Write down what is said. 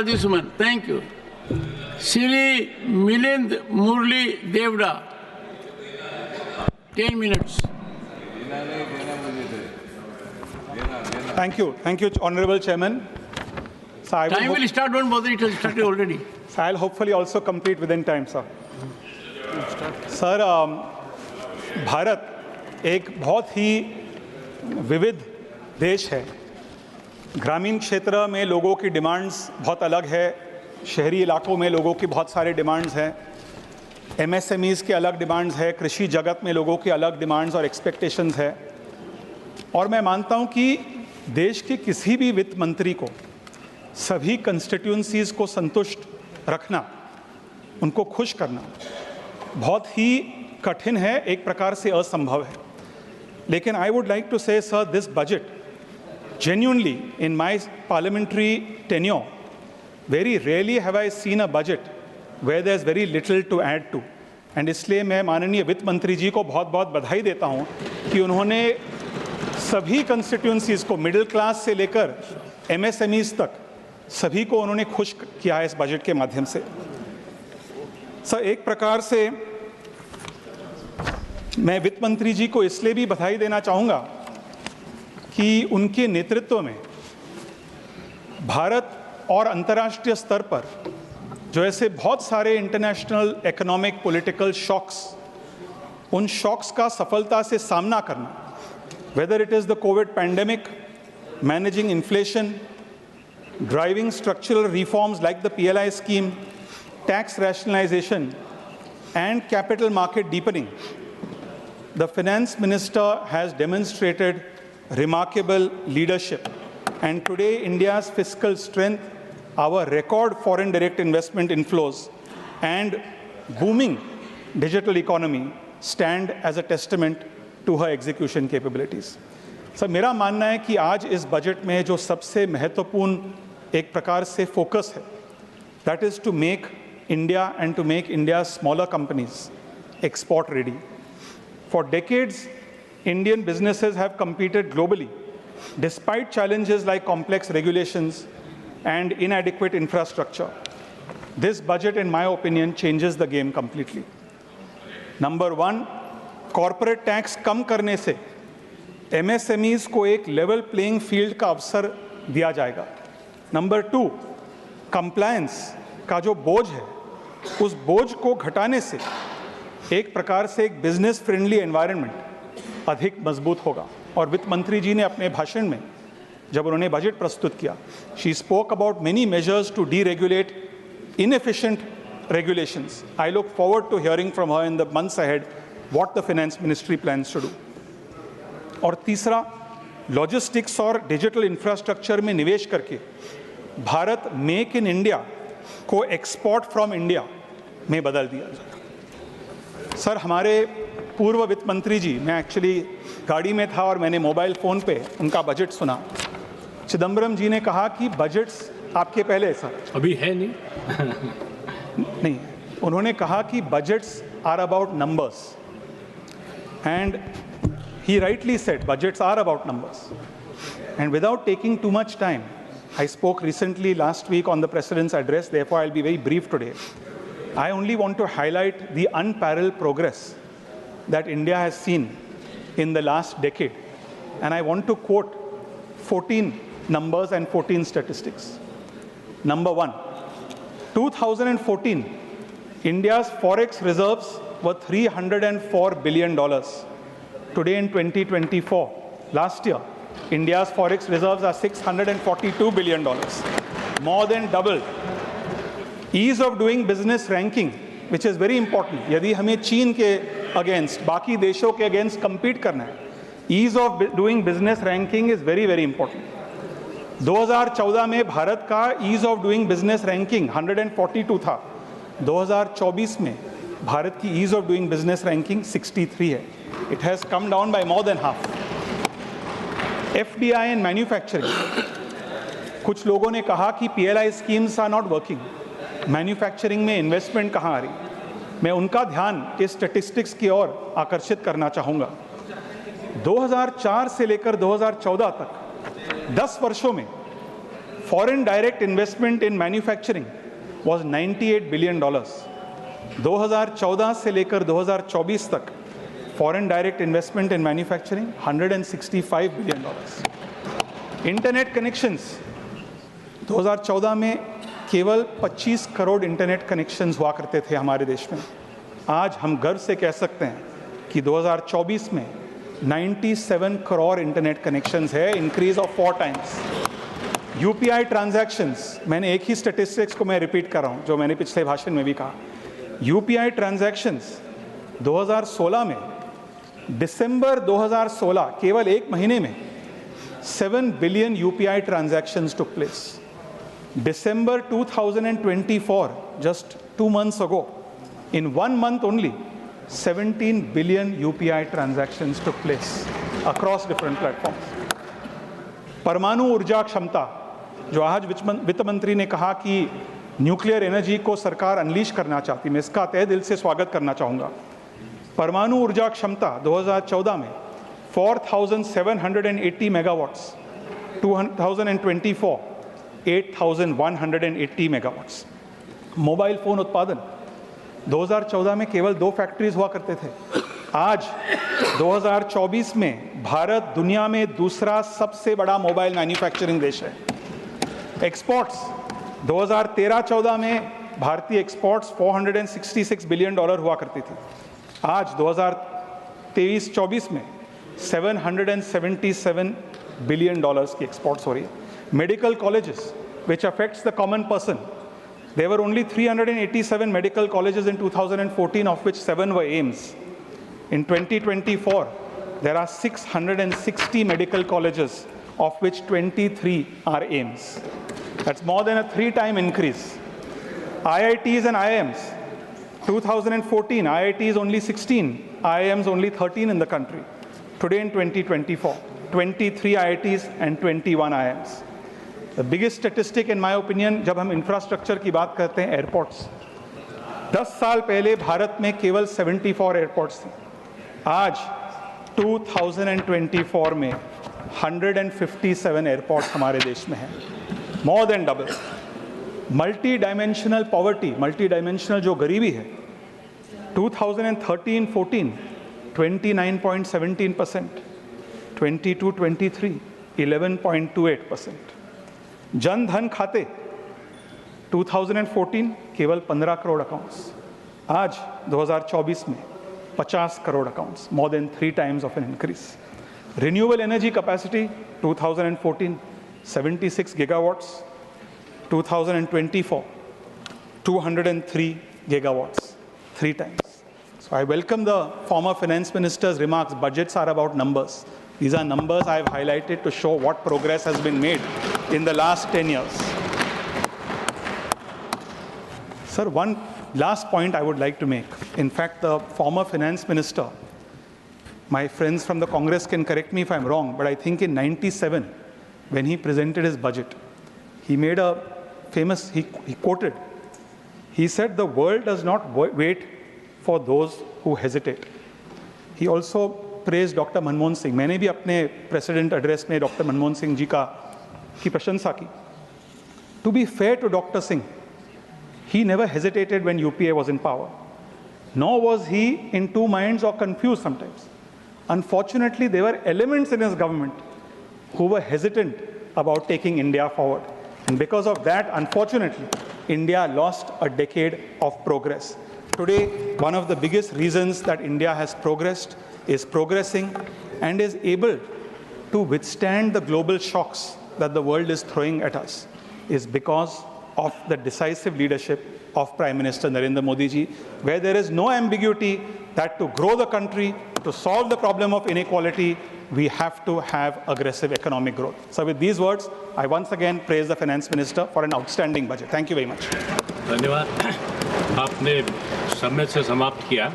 this woman. Thank you. Shri Milind Murli Devda. 10 minutes. Thank you, Honorable Chairman. So time will start, don't bother, it has started already. So I'll hopefully also complete within time, sir. Sir, Bharat एक बहुत ही विविध देश है। ग्रामीण क्षेत्र में लोगों की डिमांड्स बहुत अलग है, शहरी इलाकों में लोगों की बहुत सारे डिमांड्स हैं, एमएसएमईज़ के अलग डिमांड्स है, कृषि जगत में लोगों की अलग डिमांड्स और एक्सपेक्टेशंस है। और मैं मानता हूं कि देश के किसी भी वित्त मंत्री को सभी कंस्टिट्यूएंसीज़ को संतुष्ट रखना, उनको खुश करना बहुत ही कठिन है, एक प्रकार से असंभव है। लेकिन आई वुड लाइक टू से sir, this budget genuinely in my parliamentary tenure, very rarely have I seen a budget where there's very little to add to. And इसलिए मैं माननीय वित्त मंत्री जी को बहुत बहुत बधाई देता हूं कि उन्होंने सभी कंस्टिट्यूएंसीज़ को, मिडिल क्लास से लेकर एमएसएमईज़ तक, सभी को उन्होंने खुश किया है इस बजट के माध्यम से। सर, एक प्रकार से मैं वित्त मंत्री जी को इसलिए भी बधाई देना चाहूँगा कि उनके नेतृत्व में भारत और अंतर्राष्ट्रीय स्तर पर जो ऐसे बहुत सारे इंटरनेशनल इकोनॉमिक पॉलिटिकल शॉक्स, उन शॉक्स का सफलता से सामना करना, whether it is the Covid pandemic, managing inflation, driving structural reforms like the PLI scheme, tax rationalization and capital market deepening, the finance minister has demonstrated remarkable leadership. And today, India's fiscal strength, our record foreign direct investment inflows, and booming digital economy stand as a testament to her execution capabilities. Sir, मेरा मानना है कि आज इस budget में जो सबसे महत्वपूर्ण एक प्रकार से फोकस है, that is to make India and to make India's smaller companies export ready. For decades, Indian businesses have competed globally despite challenges like complex regulations and inadequate infrastructure. This budget, in my opinion, changes the game completely. Number one, corporate tax कम करने से MSMEs को एक level playing field का अवसर दिया जाएगा. Number two, compliance का जो बोझ है, उस बोझ को घटाने से एक प्रकार से एक business friendly environment अधिक मजबूत होगा। और वित्त मंत्री जी ने अपने भाषण में जब उन्होंने बजट प्रस्तुत किया, she spoke about many measures to deregulate inefficient regulations. I look forward to hearing from her in the months ahead what the finance ministry plans to do. और तीसरा, लॉजिस्टिक्स और डिजिटल इंफ्रास्ट्रक्चर में निवेश करके Bharat make in India को export from India में बदल दिया जाए। सर, हमारे पूर्व वित्त मंत्री जी, मैं एक्चुअली गाड़ी में था और मैंने मोबाइल फ़ोन पे उनका बजट सुना। चिदम्बरम जी ने कहा कि बजट्स आपके पहले, सर अभी है नहीं, उन्होंने कहा कि budgets are about numbers, and he rightly said budgets are about numbers. And without taking too much time, I spoke recently last week on the President's address, therefore I'll be very brief today. I only want to highlight the unparalleled progress that India has seen in the last decade. And I want to quote 14 numbers and 14 statistics. Number one, 2014, India's forex reserves were $304 billion. Today in 2024, last year, India's forex reserves are $642 billion, more than doubled. Ease of doing business ranking, which is very important. यदि हमें चीन के against, बाकी देशों के against compete करना है, ease of doing business ranking is very, very important. 2014 में भारत का ease of doing business ranking 142 था. 2024 में भारत की ease of doing business ranking 63 है. It has come down by more than half. FDI and manufacturing. कुछ लोगों ने कहा कि PLI schemes are not working. Manufacturing में इन्वेस्टमेंट कहाँ आ रही? मैं उनका ध्यान इस स्टैटिस्टिक्स की ओर आकर्षित करना चाहूँगा। 2004 से लेकर 2014 तक 10 वर्षों में Foreign direct investment in manufacturing was $98 billion. 2014 से लेकर 2024 तक foreign direct investment in manufacturing $165 billion. Internet connections 2014 में केवल 25 करोड़ इंटरनेट कनेक्शंस हुआ करते थे हमारे देश में। आज हम गर्व से कह सकते हैं कि 2024 में 97 करोड़ इंटरनेट कनेक्शंस है, increase of 4 times. UPI transactions, मैंने एक ही स्टैटिस्टिक्स को मैं रिपीट कर रहा हूं जो मैंने पिछले भाषण में भी कहा। यूपीआई ट्रांजैक्शंस 2016 में, दिसंबर 2016 केवल एक महीने में 7 billion UPI transactions took place. December 2024, just 2 months ago, in 1 month only, 17 billion UPI transactions took place across different platforms. परमाणु ऊर्जा क्षमता, जो आज वित्त मंत्री ने कहा कि न्यूक्लियर एनर्जी को सरकार अनलीश करना चाहती, मैं इसका तहे दिल से स्वागत करना चाहूँगा। परमाणु ऊर्जा क्षमता 2014 में 4,780 मेगावाट्स, 2024 8,180 मेगावाट्स। मोबाइल फ़ोन उत्पादन 2014 में केवल 2 फैक्ट्रीज हुआ करते थे। आज 2024 में भारत दुनिया में दूसरा सबसे बड़ा मोबाइल मैन्युफैक्चरिंग देश है। एक्सपोर्ट्स 2013-14 में भारतीय एक्सपोर्ट्स $466 बिलियन हुआ करती थी। आज 2023-24 में $777 बिलियन की एक्सपोर्ट्स हो रही है। Medical colleges, which affects the common person, there were only 387 medical colleges in 2014, of which 7 were AIIMS. In 2024, there are 660 medical colleges, of which 23 are AIIMS. That's more than a 3-time increase. IITs and IIMs, 2014, IITs only 16, IIMs only 13 in the country. Today in 2024, 23 IITs and 21 IIMs. The biggest statistic in my opinion, जब हम infrastructure की बात करते हैं, airports, 10 साल पहले भारत में केवल 74 एयरपोर्ट्स थे। आज 2024 में 157 एयरपोर्ट्स हमारे देश में हैं, more than double. Multi dimensional poverty, multi dimensional जो गरीबी है, 2013-14 29.17%, 22-23 11.28%। जन धन खाते 2014 केवल 15 करोड़ अकाउंट्स, आज 2024 में 50 crore accounts, more than 3 times of an increase. Renewable energy capacity 2014 76 gigawatts, 2024 203 gigawatts, 3 times. So I welcome the former finance minister's remarks. Budgets are about numbers. These are numbers I have highlighted to show what progress has been made in the last 10 years. Sir, one last point I would like to make. In fact, the former finance minister, my friends from the Congress can correct me if I'm wrong, but I think in '97, when he presented his budget, he made a famous, he quoted, he said, the world does not wait for those who hesitate. He also praised Dr. Manmohan Singh. मैंने भी अपने president address में doctor Manmohan Singh ji की प्रशंसा की. To be fair to Dr. Singh, he never hesitated when UPA was in power, nor was he in two minds or confused sometimes. Unfortunately, there were elements in his government who were hesitant about taking India forward. And because of that, unfortunately, India lost a decade of progress. Today, one of the biggest reasons that India has progressed, is progressing, and is able to withstand the global shocks that the world is throwing at us, is because of the decisive leadership of Prime Minister Narendra Modi ji, where there is no ambiguity that to grow the country, to solve the problem of inequality, we have to have aggressive economic growth. So with these words, I once again praise the Finance Minister for an outstanding budget. Thank you very much. धन्यवाद. आपने समय से समाप्त किया.